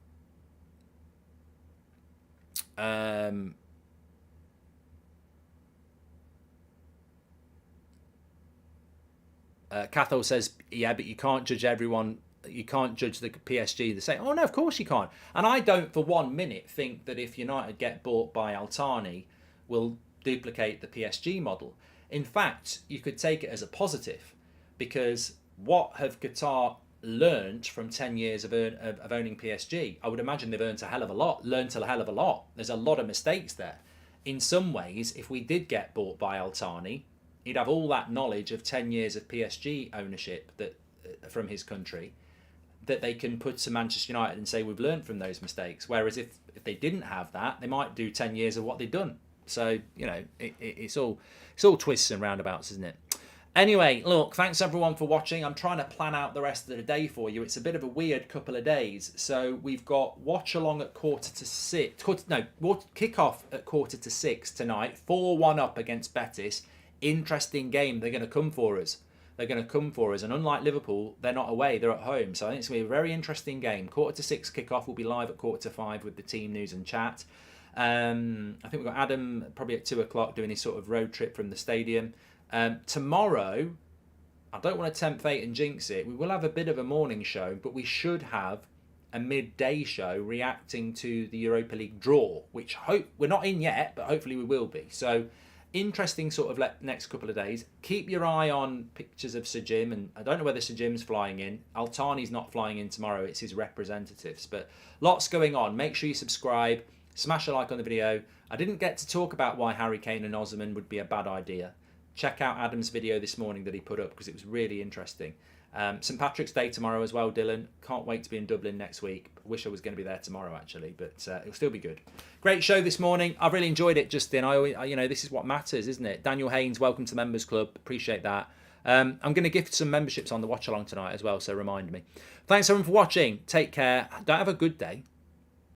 [SPEAKER 1] Cathal says, yeah, but you can't judge everyone. You can't judge the PSG the same. Oh, no, of course you can't. And I don't for 1 minute think that if United get bought by Al-Thani, we'll duplicate the PSG model. In fact, you could take it as a positive, because what have Qatar learned from 10 years of owning PSG? I would imagine they've learned a hell of a lot. There's a lot of mistakes there. In some ways, if we did get bought by Al-Thani, he'd have all that knowledge of 10 years of PSG ownership that from his country that they can put to Manchester United and say, we've learned from those mistakes. Whereas if they didn't have that, they might do 10 years of what they've done. So, you know, it's all twists and roundabouts, isn't it? Anyway, look, thanks everyone for watching. I'm trying to plan out the rest of the day for you. It's a bit of a weird couple of days. So we've got watch along at kickoff at 5:45 tonight. 4-1 up against Betis. Interesting game. They're going to come for us. And unlike Liverpool, they're not away, they're at home. So I think it's going to be a very interesting game. 5:45 kickoff. We'll be live at 5:45 with the team news and chat. I think we've got Adam probably at 2 o'clock doing his sort of road trip from the stadium. Tomorrow, I don't want to tempt fate and jinx it. We will have a bit of a morning show, but we should have a midday show reacting to the Europa League draw, which we're not in yet, but hopefully we will be. So interesting sort of next couple of days. Keep your eye on pictures of Sir Jim, and I don't know whether Sir Jim's flying in. Al-Thani's not flying in tomorrow, it's his representatives, but lots going on. Make sure you subscribe, smash a like on the video. I didn't get to talk about why Harry Kane and Osimhen would be a bad idea. Check out Adam's video this morning that he put up because it was really interesting. St Patrick's Day tomorrow as well, Dylan. Can't wait to be in Dublin next week. I wish I was going to be there tomorrow actually, but it'll still be good. Great show this morning. I've really enjoyed it, Justin. This is what matters, isn't it? Daniel Haynes, welcome to the Members Club. Appreciate that. I'm going to gift some memberships on the watch along tonight as well, so remind me. Thanks everyone for watching. Take care. Have a good day.